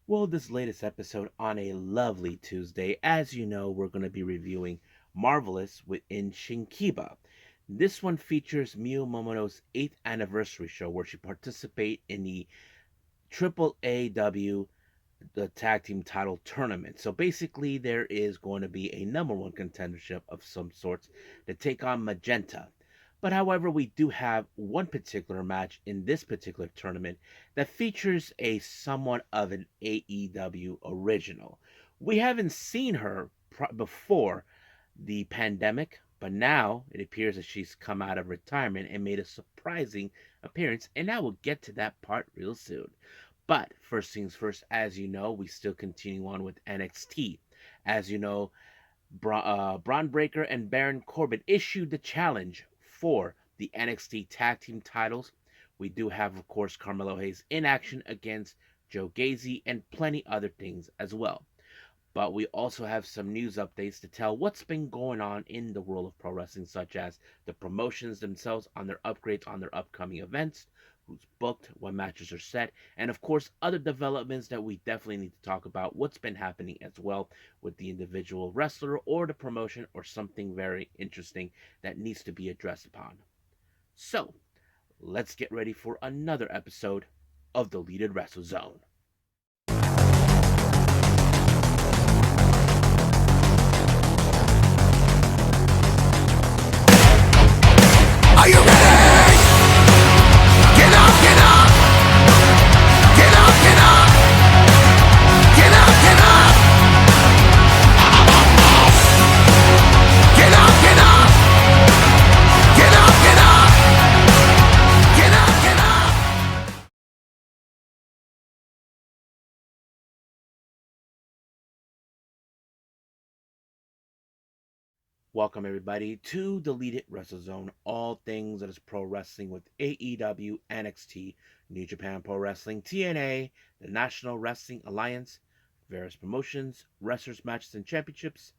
Well, this latest episode on a lovely Tuesday, as you know, we're going to be reviewing Marvelous within Shinkiba. This one features Miu Momono's 8th anniversary show where she participates in the AAAW the tag team title tournament. So basically, there is going to be a number one contendership of some sorts to take on Magenta. But however, we do have one particular match in this particular tournament that features a somewhat of an AEW original. We haven't seen her before the pandemic, but now it appears that she's come out of retirement and made a surprising appearance, and I will get to that part real soon. But first things first, as you know, we still continue on with NXT. As you know, Braun Breaker and Baron Corbin issued the challenge for the NXT Tag Team titles. We do have, of course, Carmelo Hayes in action against Joe Gacy and plenty other things as well. But we also have some news updates to tell what's been going on in the world of pro wrestling, such as the promotions themselves on their upgrades on their upcoming events, who's booked, what matches are set, and of course, other developments that we definitely need to talk about, what's been happening as well with the individual wrestler or the promotion or something very interesting that needs to be addressed upon. So, let's get ready for another episode of the Deleted Wrestle Zone. Are you ready? Get up, get up! Get up, get up! Get up, get up! Get up, get up! Get up, get up! Get up, get up! Welcome everybody to Deleted Wrestle Zone, all things that is pro wrestling with AEW, NXT, New Japan Pro Wrestling, TNA, the National Wrestling Alliance, various promotions, wrestlers, matches, and championships.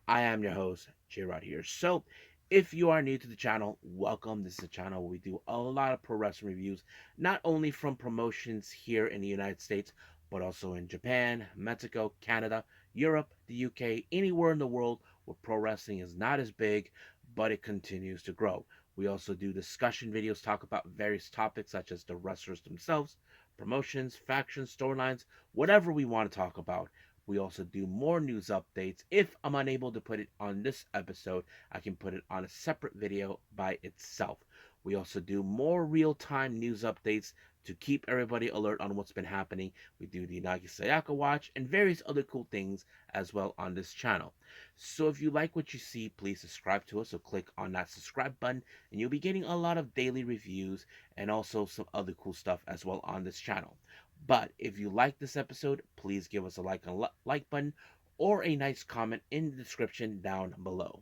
I am your host, J Rod here. So, if you are new to the channel, welcome. This is a channel where we do a lot of pro wrestling reviews, not only from promotions here in the United States, but also in Japan, Mexico, Canada, Europe, the UK, anywhere in the world where pro wrestling is not as big, but it continues to grow. We also do discussion videos, talk about various topics such as the wrestlers themselves, promotions, factions, storylines, whatever we want to talk about. We also do more news updates. If I'm unable to put it on this episode, I can put it on a separate video by itself. We also do more real-time news updates to keep everybody alert on what's been happening. We do the Nagi Sayaka Watch and various other cool things as well on this channel. So if you like what you see, please subscribe to us. So click on that subscribe button and you'll be getting a lot of daily reviews and also some other cool stuff as well on this channel. But if you like this episode, please give us a like button or a nice comment in the description down below.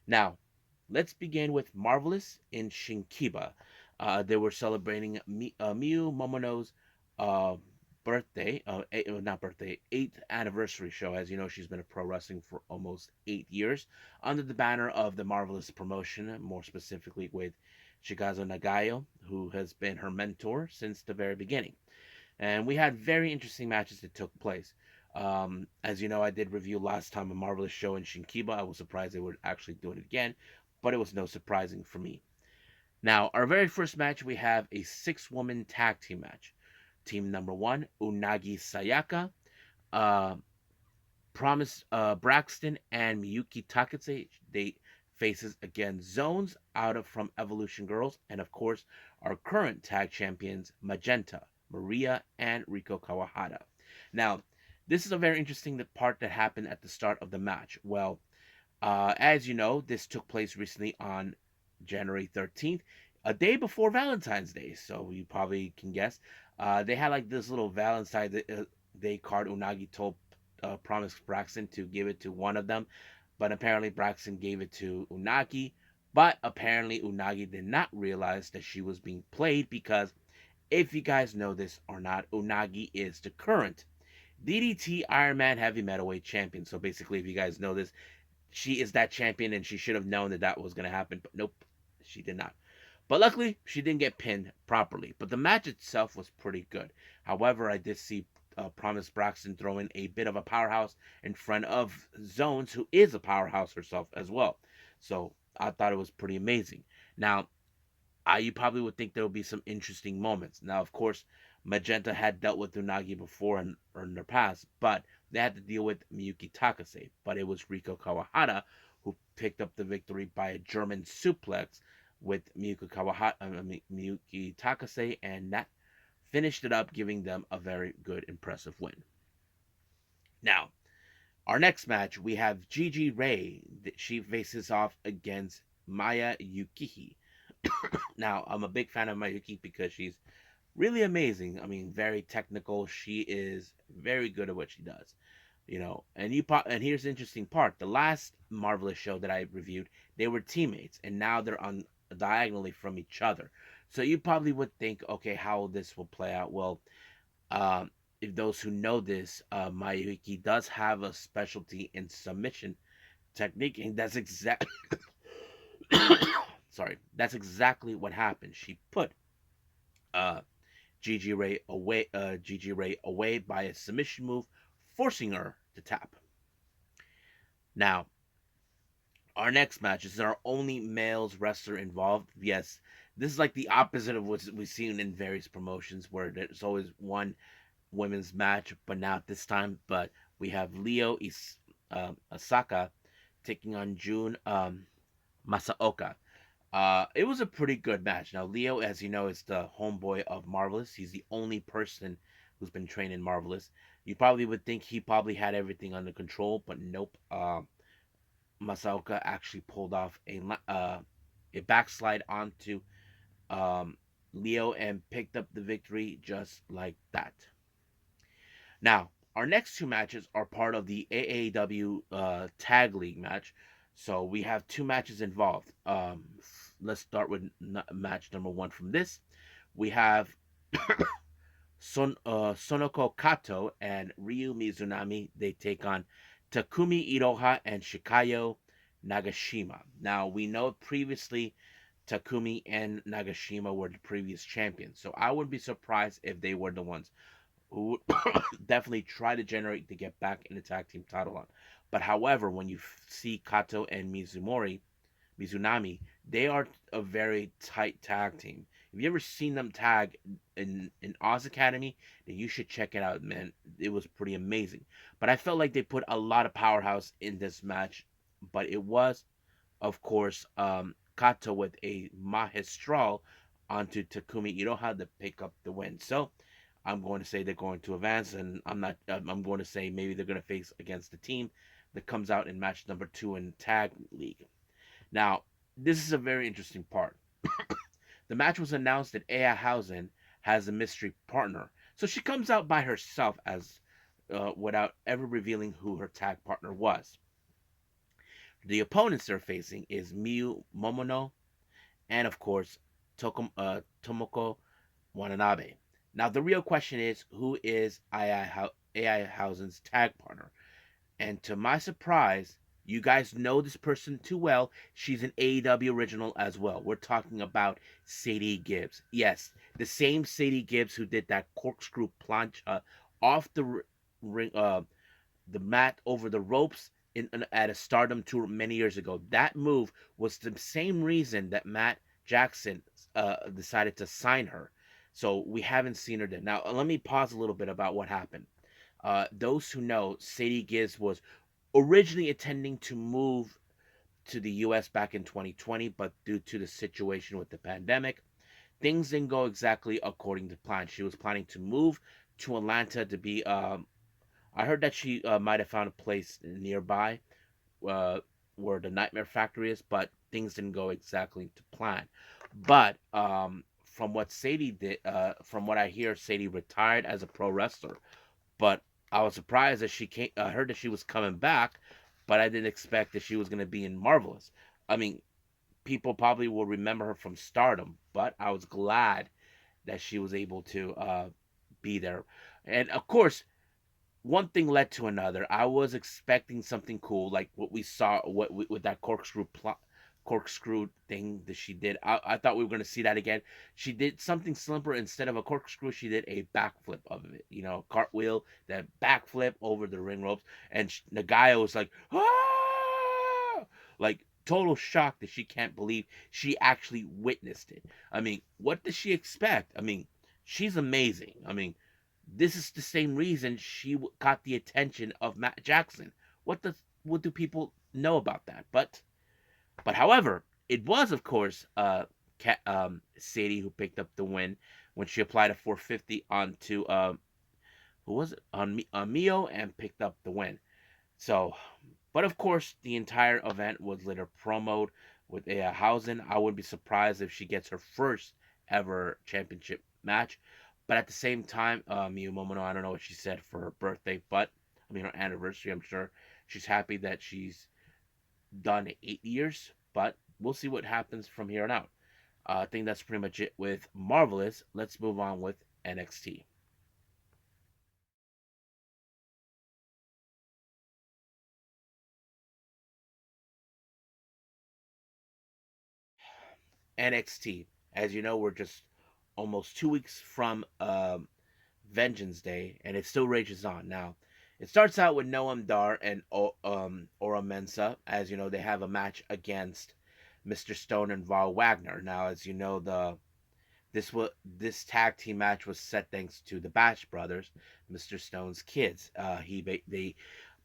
Now, let's begin with Marvelous in Shinkiba. They were celebrating Miu Momono's uh, birthday, not birthday, 8th anniversary show. As you know, she's been a pro wrestling for almost 8 years under the banner of the Marvelous promotion, more specifically with Shigazo Nagayo, who has been her mentor since the very beginning. And we had very interesting matches that took place. As you know, I did review last time a Marvelous show in Shinkiba. I was surprised they would actually do it again, but it was no surprising for me. Now, our very first match, we have a 6-woman tag team match. Team number 1, Unagi Sayaka, uh, Promise Braxton, and Miyuki Takase. They faces against Zones out of from Evolution Girls, and of course, our current tag champions, Magenta, Maria, and Riko Kawahara. Now, this is a very interesting part that happened at the start of the match. Well, as you know, this took place recently on January 13th, a day before Valentine's Day. So you probably can guess. They had like this little Valentine's Day card. Unagi told Promise Braxton to give it to one of them, but apparently Braxton gave it to Unagi. But apparently Unagi did not realize that she was being played because if you guys know this or not, Unagi is the current DDT Iron Man Heavy Metalweight Champion. So basically, if you guys know this, she is that champion and she should have known that that was going to happen. But nope, she did not. But luckily, she didn't get pinned properly. But the match itself was pretty good. However, I did see Promise Braxton throwing a bit of a powerhouse in front of Zones, who is a powerhouse herself as well. So I thought it was pretty amazing. Now, you probably would think there would be some interesting moments. Now, of course, Magenta had dealt with Unagi before in their past, but they had to deal with Miyuki Takase. But it was Riko Kawahara who picked up the victory by a German suplex with Miyuki Takase, and that finished it up, giving them a very good, impressive win. Now, our next match, we have Gigi Ray. She faces off against Maya Yukihi. Now, I'm a big fan of Mayuki because she's really amazing. I mean, very technical. She is very good at what she does. And here's the interesting part. The last Marvelous show that I reviewed, they were teammates, and now they're on diagonally from each other. So you probably would think, okay, how this will play out? Well, um, if those who know this, Mayuki does have a specialty in submission technique, and that's exactly sorry, that's exactly what happened. She put uh, Gigi Ray away by a submission move, forcing her to tap. Now, our next match is our only males wrestler involved. Yes, this is like the opposite of what we've seen in various promotions, where there's always one women's match, but not this time. But we have Asaka taking on Jun Masaoka. It was a pretty good match. Now, Leo, as you know, is the homeboy of Marvelous. He's the only person who's been trained in Marvelous. You probably would think he probably had everything under control, but nope. Masaoka actually pulled off a backslide onto um, Leo and picked up the victory just like that. Now, our next two matches are part of the AAW Tag League match. So we have two matches involved. Let's start with match number one from this. We have Sonoko Kato and Ryu Mizunami. They take on Takumi Iroha and Shikayo Nagashima. Now, we know previously Takumi and Nagashima were the previous champions. So I wouldn't be surprised if they were the ones who would definitely try to generate to get back in the tag team title on. But however, when you see Kato and Mizunami, they are a very tight tag team. If you ever seen them tag in Oz Academy, then you should check it out, man. It was pretty amazing. But I felt like they put a lot of powerhouse in this match. But it was, of course, Kato with a Mahestral onto Takumi Iroha to pick up the win. So I'm going to say they're going to advance, and I'm not. I'm going to say maybe they're going to face against the team that comes out in match number 2 in Tag League. Now, this is a very interesting part. The match was announced that Aya Hausen has a mystery partner, so she comes out by herself as without ever revealing who her tag partner was. The opponents they're facing is Miyu Momono and, of course, Tomoko Watanabe. Now, the real question is, who is AI Hausen's tag partner? And to my surprise, you guys know this person too well. She's an AEW original as well. We're talking about Sadie Gibbs. Yes, the same Sadie Gibbs who did that corkscrew plancha off ring, the mat over the ropes at a Stardom tour many years ago. That move was the same reason that Matt Jackson decided to sign her. So we haven't seen her then. Now, let me pause a little bit about what happened. Those who know, Sadie Gibbs was originally intending to move to the U.S. back in 2020, but due to the situation with the pandemic, things didn't go exactly according to plan. She was planning to move to Atlanta to be. I heard that she might have found a place nearby where the Nightmare Factory is, but things didn't go exactly to plan. But from what Sadie did, from what I hear, Sadie retired as a pro wrestler. But I was surprised that she came. I heard that she was coming back, but I didn't expect that she was going to be in Marvelous. I mean, people probably will remember her from Stardom, but I was glad that she was able to be there. And of course, one thing led to another. I was expecting something cool, like what we saw with that corkscrew corkscrew thing that she did. I thought we were going to see that again. She did something simpler. Instead of a corkscrew, she did a backflip of it. Cartwheel, that backflip over the ring ropes. And Nagaya was like, ah! Like, total shock that she can't believe she actually witnessed it. I mean, what does she expect? I mean, she's amazing. I mean, this is the same reason she got the attention of Matt Jackson. What do people know about that? But however, it was of course Sadie who picked up the win when she applied a 450 onto who was it on Mio and picked up the win. So, but of course the entire event was later promoted with a Hausen. I wouldn't be surprised if she gets her first ever championship match. But at the same time, Miyu Momono, I don't know what she said for her birthday, but I mean her anniversary. I'm sure she's happy that she's done 8 years, but we'll see what happens from here on out. I think that's pretty much it with Marvelous. Let's move on with NXT. NXT. As you know, we're just almost 2 weeks from Vengeance Day, and it still rages on. Now, it starts out with Noam Dar and Ora Mensa. As you know, they have a match against Mr. Stone and Val Wagner. Now, as you know, this tag team match was set thanks to the Batch brothers, Mr. Stone's kids.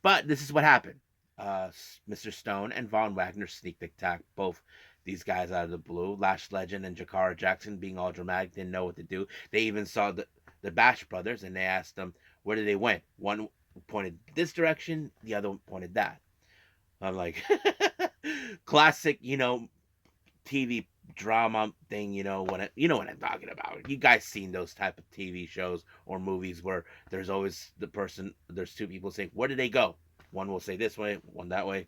But this is what happened. Mr. Stone and Von Wagner sneak attack both these guys out of the blue. Lash Legend and Jakara Jackson, being all dramatic, didn't know what to do. They even saw the Batch brothers and they asked them where did they went. One pointed this direction, the other one pointed that. I'm like, classic, TV drama thing, you know what I'm talking about. You guys seen those type of TV shows or movies where there's always there's two people saying, where did they go? One will say this way, one that way.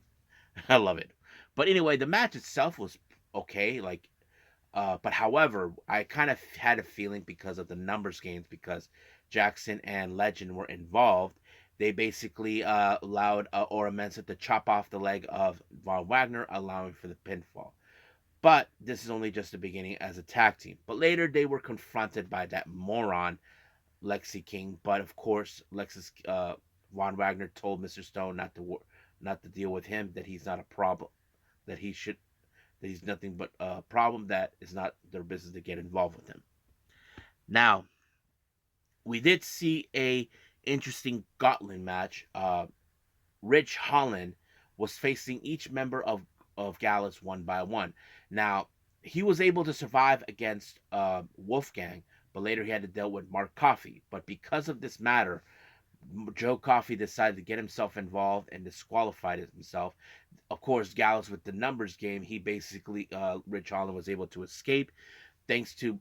I love it. But anyway, the match itself was okay. But however, I kind of had a feeling because of the numbers games, because Jackson and Legend were involved. They basically allowed Ora Mensa to chop off the leg of Von Wagner, allowing for the pinfall. But this is only just the beginning as a tag team. But later they were confronted by that moron Lexi King. But of course, Von Wagner told Mr. Stone not to deal with him. That he's not a problem. That he should. That he's nothing but a problem. That is not their business to get involved with him. Now we did see a interesting Gauntlet match. Rich Holland was facing each member of Gallus one by one. Now, he was able to survive against Wolfgang, but later he had to deal with Mark Coffey. But because of this matter, Joe Coffey decided to get himself involved and disqualified himself. Of course, Gallus with the numbers game, he basically, Rich Holland was able to escape thanks to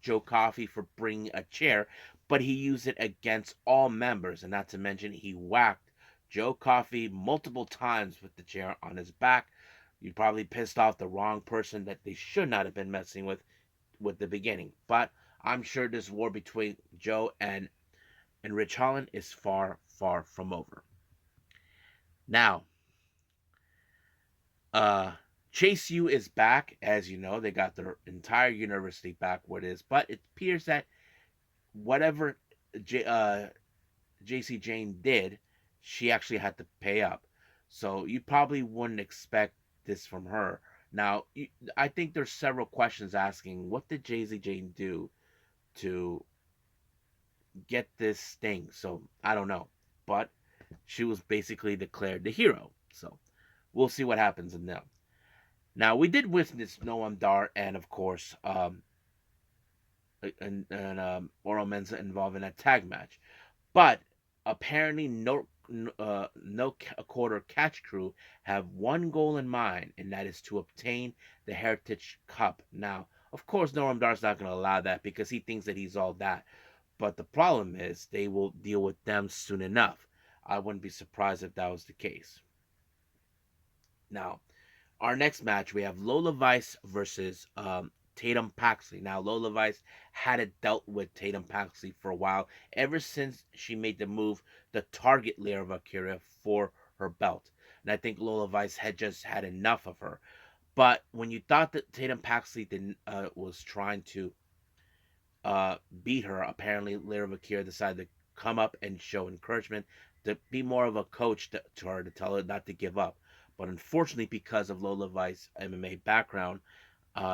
Joe Coffey for bringing a chair, but he used it against all members, and not to mention he whacked Joe Coffey multiple times with the chair on his back. You probably pissed off the wrong person that they should not have been messing with the beginning. But I'm sure this war between Joe and Rich Holland is far, far from over. Now, Chase U is back. As you know, they got their entire university back where it is. But it appears that whatever JC Jane did, she actually had to pay up. So you probably wouldn't expect this from her. Now, I think there's several questions asking, what did JC Jane do to get this thing? So I don't know. But she was basically declared the hero. So we'll see what happens in them. Now, we did witness Noam Dar and, of course, Oro Mensa involved in a tag match. But apparently, no quarter catch crew have one goal in mind, and that is to obtain the Heritage Cup. Now, of course, Noam Dar's not going to allow that because he thinks that he's all that. But the problem is they will deal with them soon enough. I wouldn't be surprised if that was the case. Now, our next match, we have Lola Vice versus Tatum Paxley. Now, Lola Vice hadn't dealt with Tatum Paxley for a while, ever since she made the move, the target layer of Akira for her belt. And I think Lola Vice had just had enough of her. But when you thought that Tatum Paxley didn't was trying to beat her, apparently Lyra Vakir decided to come up and show encouragement, to be more of a coach to her, to tell her not to give up. But unfortunately, because of Lola Vice's MMA background,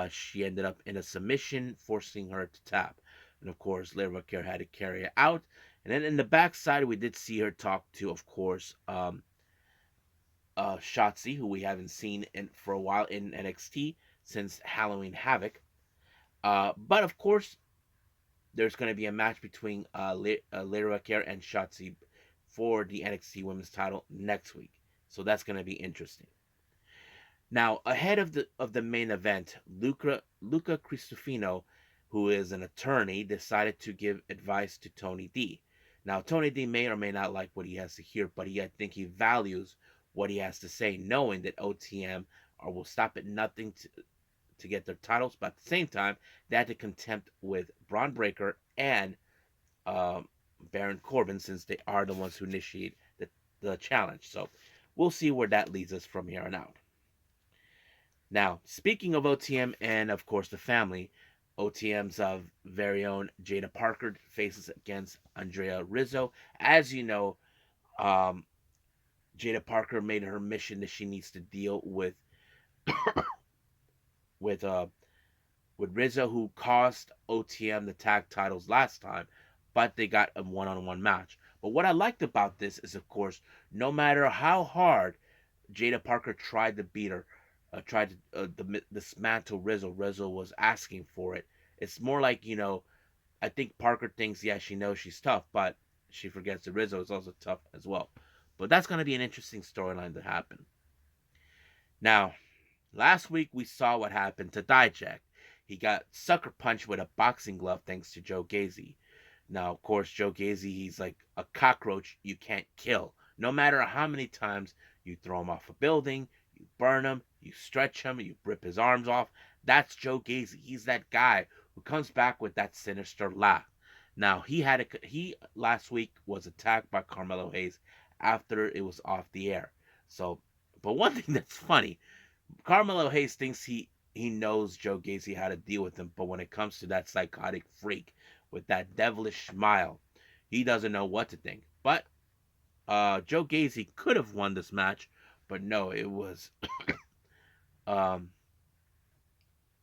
she ended up in a submission, forcing her to tap. And of course, Lyra Vakir had to carry it out. And then in the backside, we did see her talk to, of course, Shotzi, who we haven't seen for a while in NXT since Halloween Havoc. But of course, there's going to be a match between Lyra Vakir and Shotzi for the NXT Women's Title next week. So that's going to be interesting. Now, ahead of the main event, Luca Cristofino, who is an attorney, decided to give advice to Tony D. Now, Tony D may or may not like what he has to hear, but I think he values what he has to say, knowing that OTM will stop at nothing to get their titles, but at the same time, they had to contend with Braun Breaker and Baron Corbin, since they are the ones who initiate the challenge. So we'll see where that leads us from here on out. Now, speaking of OTM and, of course, the family, OTM's very own Jada Parker faces against Andrea Rizzo. As you know, um, Jada Parker made her mission that she needs to deal with uh, with Rizzo, who cost OTM the tag titles last time, but they got a one-on-one match. But what I liked about this is, of course, no matter how hard Jada Parker tried to beat her, tried to dismantle Rizzo, Rizzo was asking for it. It's more like, I think Parker thinks, yeah, she knows she's tough, but she forgets that Rizzo is also tough as well. But that's going to be an interesting storyline to happen. Now, last week we saw what happened to Dijak. He got sucker punched with a boxing glove thanks to Joe Gacy. Now, of course, Joe Gacy, he's like a cockroach you can't kill. No matter how many times you throw him off a building, you burn him, you stretch him, you rip his arms off. That's Joe Gacy. He's that guy who comes back with that sinister laugh. Now, he last week was attacked by Carmelo Hayes after it was off the air. So, but one thing that's funny, Carmelo Hayes thinks he knows Joe Gacy how to deal with him, but when it comes to that psychotic freak with that devilish smile, he doesn't know what to think. But Joe Gacy could have won this match, but no, it was um,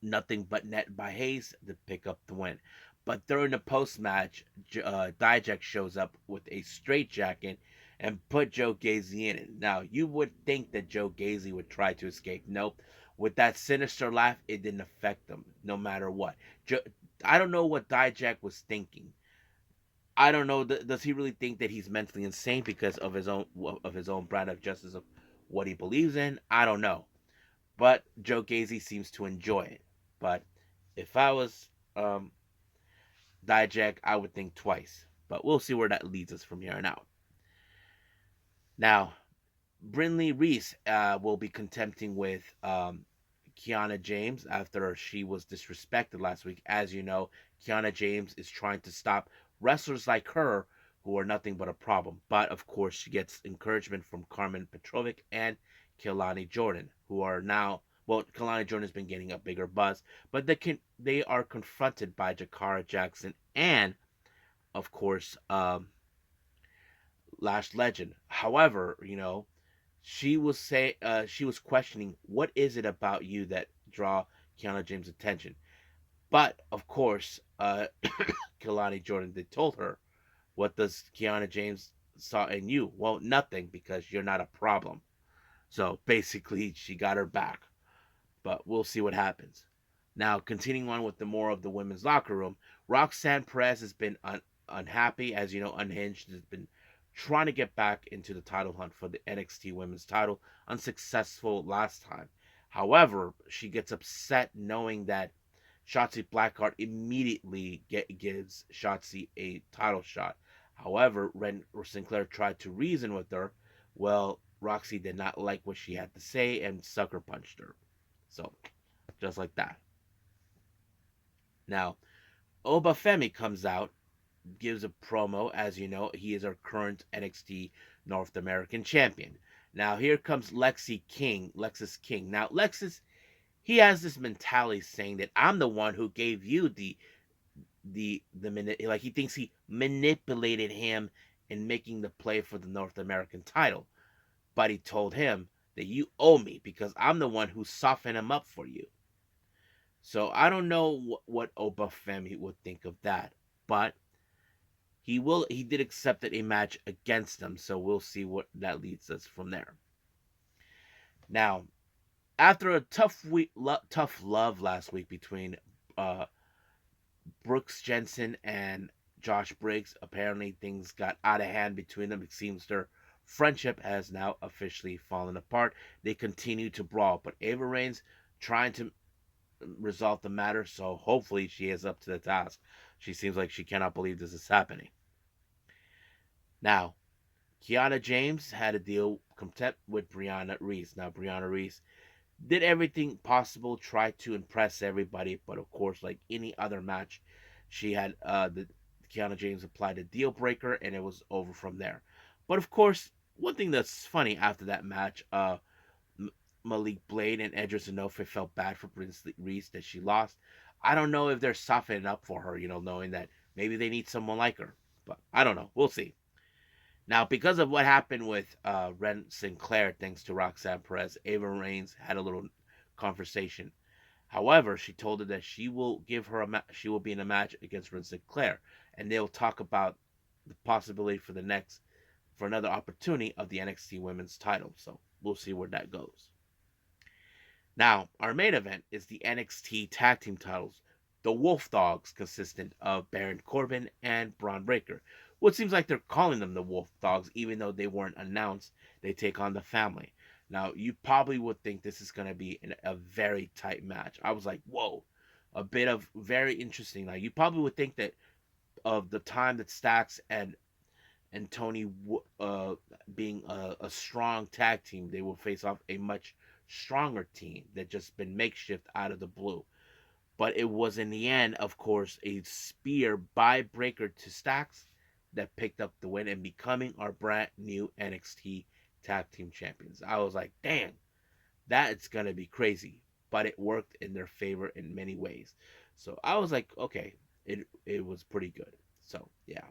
nothing but net by Hayes to pick up the win. But during the post match, Dijak shows up with a straitjacket and put Joe Gacy in it. Now, you would think that Joe Gacy would try to escape. Nope. With that sinister laugh, it didn't affect him, no matter what. I don't know what Dijak was thinking. I don't know. Does he really think that he's mentally insane because of his own brand of justice of what he believes in? I don't know. But Joe Gacy seems to enjoy it. But if I was Dijak, I would think twice. But we'll see where that leads us from here on out. Now, Brinley Reese will be contending with Kiana James after she was disrespected last week. As you know, Kiana James is trying to stop wrestlers like her who are nothing but a problem. But of course, she gets encouragement from Carmen Petrovic and Kelani Jordan, who are now, well, Kelani Jordan has been getting a bigger buzz, but they are confronted by Jakara Jackson and, of course, Lash Legend. However, she was questioning, what is it about you that draw Kiana James' attention? But of course, Kelani Jordan did told her, what does Kiana James saw in you? Well, nothing, because you're not a problem. So basically, she got her back. But we'll see what happens. Now, continuing on with the more of the women's locker room, Roxanne Perez has been unhappy, as you know, unhinged, has been trying to get back into the title hunt for the NXT women's title, unsuccessful last time. However, she gets upset knowing that Shotzi Blackheart immediately gives Shotzi a title shot. However, when Sinclair tried to reason with her, well, Roxy did not like what she had to say and sucker punched her. So, just like that. Now, Obafemi comes out, gives a promo. As you know, he is our current NXT North American champion. Now, here comes Lexis King. Now, Lexis, he has this mentality saying that I'm the one who gave you the minute, like he thinks he manipulated him in making the play for the North American title. But he told him that you owe me because I'm the one who softened him up for you. So I don't know what Obafemi would think of that, but he did accept a match against him, so we'll see what that leads us from there. Now, after a tough love last week between uh, Brooks Jensen and Josh Briggs, apparently things got out of hand between them. It seems their friendship has now officially fallen apart. They continue to brawl, but Ava Reigns trying to resolve the matter, so hopefully she is up to the task. She seems like she cannot believe this is happening. Now, Kiana James had a deal contempt with Brianna Reese. Now, Brianna Reese did everything possible, tried to impress everybody, but of course, like any other match, she had the Kiana James applied a deal breaker, and it was over from there. But of course, one thing that's funny after that match, Malik Blade and Edris Enofe felt bad for Prince Reese that she lost. I don't know if they're softening up for her, knowing that maybe they need someone like her. But I don't know. We'll see. Now, because of what happened with Ren Sinclair, thanks to Roxanne Perez, Ava Reigns had a little conversation. However, she told her that she will she will be in a match against Ren Sinclair, and they'll talk about the possibility for another opportunity of the NXT Women's title. So we'll see where that goes. Now, our main event is the NXT Tag Team titles. The Wolf Dogs, consistent of Baron Corbin and Braun Breaker. Well, it seems like they're calling them the Wolf Dogs, even though they weren't announced. They take on the family. Now, you probably would think this is going to be a very tight match. I was like, whoa, a bit of very interesting. Now, you probably would think that of the time that Stacks and Tony being a strong tag team, they will face off a much stronger team that just been makeshift out of the blue. But it was in the end, of course, a spear by Breaker to Stacks that picked up the win and becoming our brand new NXT Tag Team Champions. I was like, damn, that's going to be crazy. But it worked in their favor in many ways. So I was like, okay, it was pretty good. So, yeah.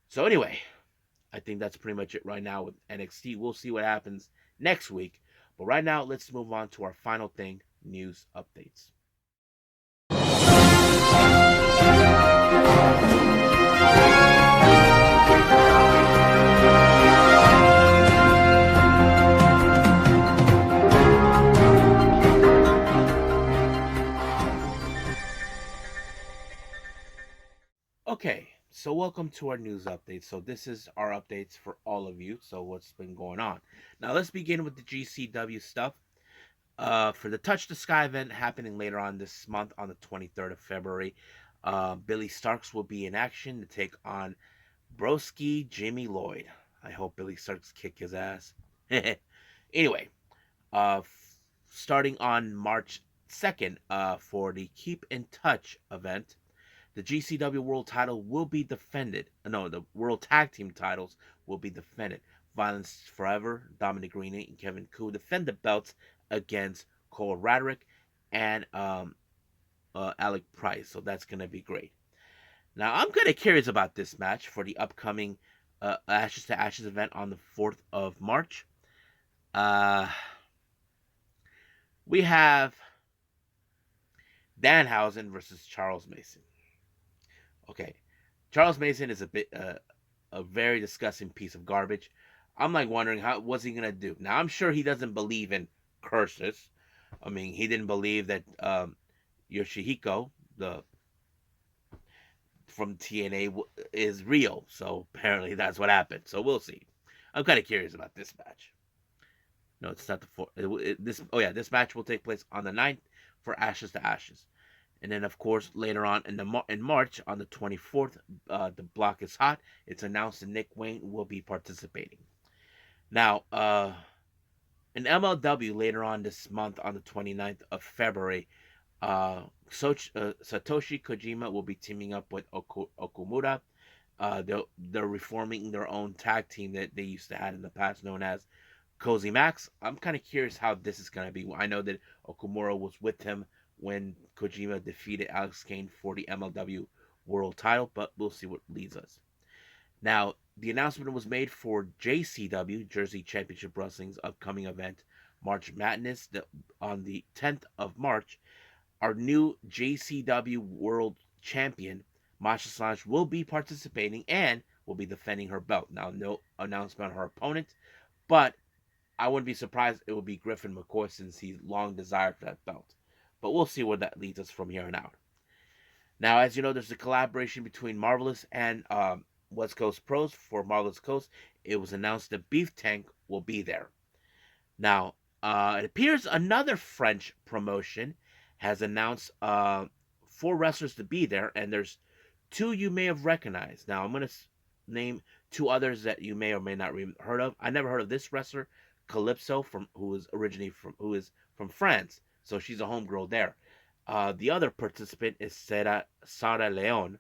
So, anyway, I think that's pretty much it right now with NXT. We'll see what happens next week. But right now, let's move on to our final thing, news updates. Okay, so welcome to our news update. So this is our updates for all of you. So what's been going on? Now let's begin with the GCW stuff. For the Touch the Sky event happening later on this month on the 23rd of February, Billy Starks will be in action to take on Broski Jimmy Lloyd. I hope Billy Starks kick his ass. Anyway, starting on March 2nd, for the Keep in Touch event, the GCW World title will be defended. No, the World Tag Team titles will be defended. Violence Forever, Dominic Green and Kevin Koo defend the belts against Cole Radrick and Alec Price. So that's going to be great. Now, I'm kind of curious about this match for the upcoming Ashes to Ashes event on the 4th of March. We have Danhausen versus Charles Mason. Okay, Charles Mason is a very disgusting piece of garbage. I'm like wondering what's he gonna do. Now I'm sure he doesn't believe in curses. I mean, he didn't believe that Yoshihiko, the from TNA, is real. So apparently that's what happened. So we'll see. I'm kind of curious about this match. No, it's not the four. This match will take place on the 9th for Ashes to Ashes. And then, of course, later on in March, on the 24th, the block is hot. It's announced that Nick Wayne will be participating. Now, in MLW later on this month, on the 29th of February, Satoshi Kojima will be teaming up with Okumura. They're reforming their own tag team that they used to have in the past, known as Cozy Max, I'm kind of curious how this is going to be. I know that Okumura was with him when Kojima defeated Alex Kane for the MLW World title, but we'll see what leads us. Now, the announcement was made for JCW, Jersey Championship Wrestling's upcoming event, March Madness, on the 10th of March. Our new JCW World Champion, Masha Solange, will be participating and will be defending her belt. Now, no announcement on her opponent, but I wouldn't be surprised it would be Griffin McCoy since he's long desired for that belt. But we'll see where that leads us from here on out. Now, as you know, there's a collaboration between Marvelous and West Coast Pros for Marvelous Coast. It was announced that Beef Tank will be there. Now, it appears another French promotion has announced 4 wrestlers to be there, and there's 2 you may have recognized. Now, I'm going to name 2 others that you may or may not have heard of. I never heard of this wrestler, Calypso, who is from France, so she's a homegirl there. The other participant is Sara Leon,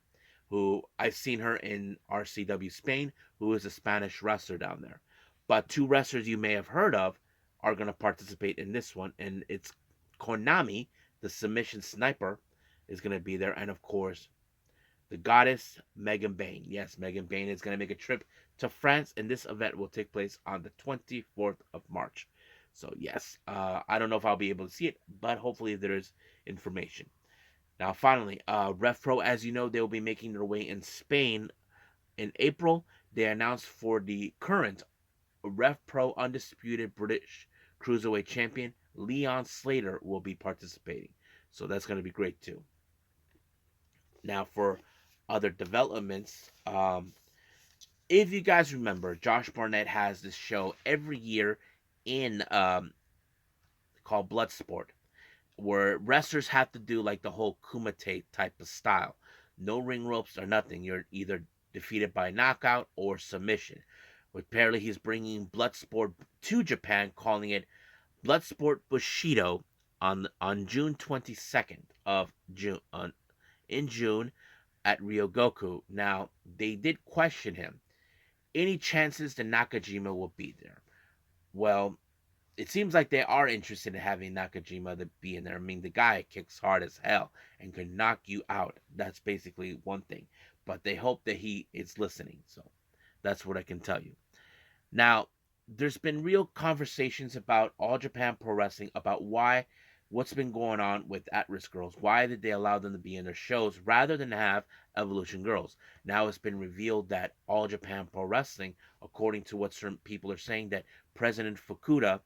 who I've seen her in RCW Spain, who is a Spanish wrestler down there. But 2 wrestlers you may have heard of are going to participate in this one, and it's Konami, the submission sniper, is going to be there, and of course, the goddess Megan Bayne. Yes, Megan Bayne is going to make a trip to France, and this event will take place on the 24th of March. So, yes, I don't know if I'll be able to see it, but hopefully there is information. Now, finally, RevPro, as you know, they will be making their way in Spain in April. They announced for the current RevPro Undisputed British Cruiserweight Champion, Leon Slater, will be participating. So that's going to be great too. Now, for other developments, if you guys remember, Josh Barnett has this show every year in called Bloodsport, where wrestlers have to do like the whole kumite type of style. No ring ropes or nothing. You're either defeated by knockout or submission. Apparently, he's bringing Bloodsport to Japan, calling it Bloodsport Bushido on June 22nd of June in June at Ryogoku. Now, they did question him. Any chances that Nakajima will be there? Well, it seems like they are interested in having Nakajima to be in there. I mean, the guy kicks hard as hell and can knock you out. That's basically one thing. But they hope that he is listening. So that's what I can tell you. Now, there's been real conversations about All Japan Pro Wrestling about what's been going on with at-risk girls. Why did they allow them to be in their shows rather than have Evolution girls? Now it's been revealed that All Japan Pro Wrestling, according to what certain people are saying, that President Fukuda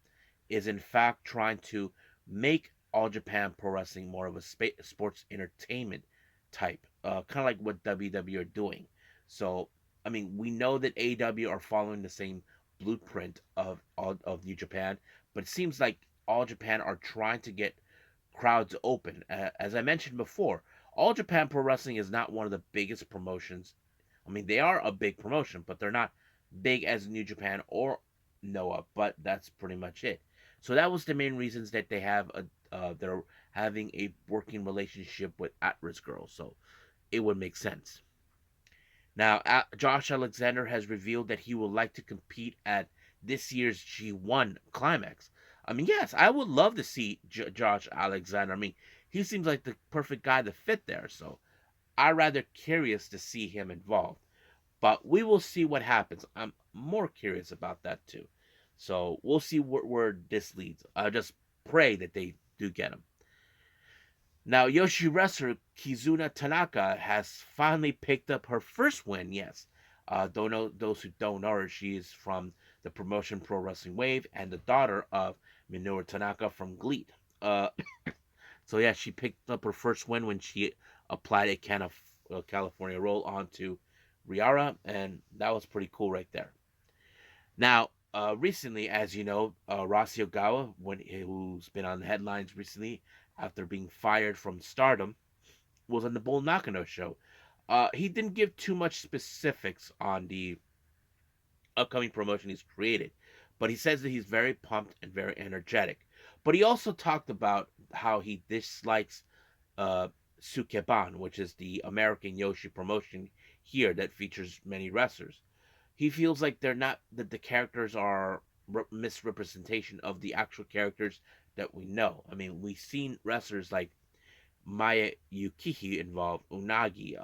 is in fact trying to make All Japan Pro Wrestling more of a sports entertainment type, kind of like what WWE are doing. So, I mean, we know that AEW are following the same blueprint of New Japan, but it seems like All Japan are trying to get crowds open. As I mentioned before, All Japan Pro Wrestling is not one of the biggest promotions. I mean, they are a big promotion, but they're not big as New Japan or Noah. But that's pretty much it. So that was the main reasons that they're having a working relationship with at-risk girls. So it would make sense. Now, Josh Alexander has revealed that he would like to compete at this year's G1 Climax. I mean, yes, I would love to see Josh Alexander. I mean, he seems like the perfect guy to fit there. So I'm rather curious to see him involved. But we will see what happens. I'm more curious about that too. So we'll see where this leads. I just pray that they do get him. Now, Yoshi wrestler Kizuna Tanaka has finally picked up her first win. Yes, don't know those who don't know her. She is from the promotion Pro Wrestling Wave and the daughter of Minoru Tanaka from GLEAT. So yeah, she picked up her first win when she applied a can of California roll onto Riara, and that was pretty cool right there. Now, recently, as you know, Rossy Ogawa, who's been on the headlines recently after being fired from Stardom, was on the Bull Nakano show. He didn't give too much specifics on the upcoming promotion he's created, but he says that he's very pumped and very energetic. But he also talked about how he dislikes Sukeban, which is the American Yoshi promotion here that features many wrestlers. He feels like they're not that the characters are misrepresentation of the actual characters that we know. I mean, we've seen wrestlers like Maya Yukihi involved, Unagi,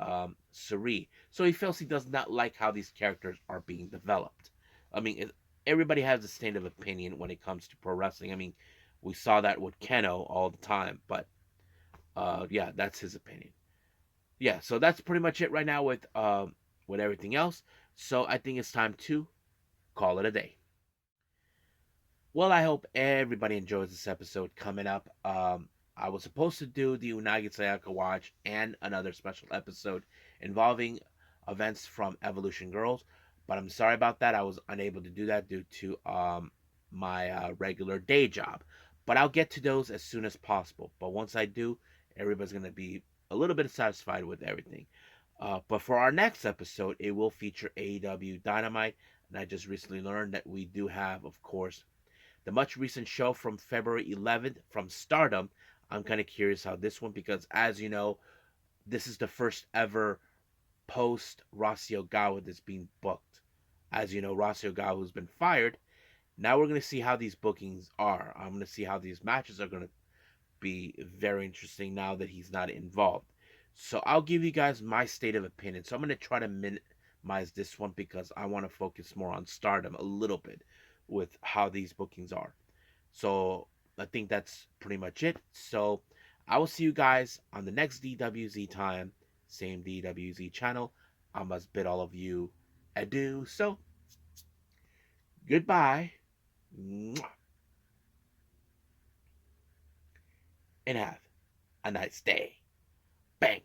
Suri. So he feels he does not like how these characters are being developed. I mean, everybody has a standard of opinion when it comes to pro wrestling. I mean, we saw that with Keno all the time, but yeah, that's his opinion. Yeah, so that's pretty much it right now with everything else. So I think it's time to call it a day. Well, I hope everybody enjoys this episode coming up. I was supposed to do the Unagi Sayaka watch and another special episode involving events from Evolution Girls, but I'm sorry about that. I was unable to do that due to my regular day job. But I'll get to those as soon as possible. But once I do, everybody's going to be a little bit satisfied with everything. But for our next episode, it will feature AEW Dynamite. And I just recently learned that we do have, of course, the much recent show from February 11th from Stardom. I'm kind of curious how this one, because as you know, this is the first ever post Rossy Ogawa that's being booked. As you know, Rossy Ogawa has been fired. Now we're going to see how these bookings are. I'm going to see how these matches are going to be very interesting now that he's not involved. So I'll give you guys my state of opinion. So I'm going to try to minimize this one because I want to focus more on Stardom a little bit with how these bookings are. So I think that's pretty much it. So I will see you guys on the next DWZ time, same DWZ channel. I must bid all of you adieu. So goodbye. Mwah, and have a nice day. Bang.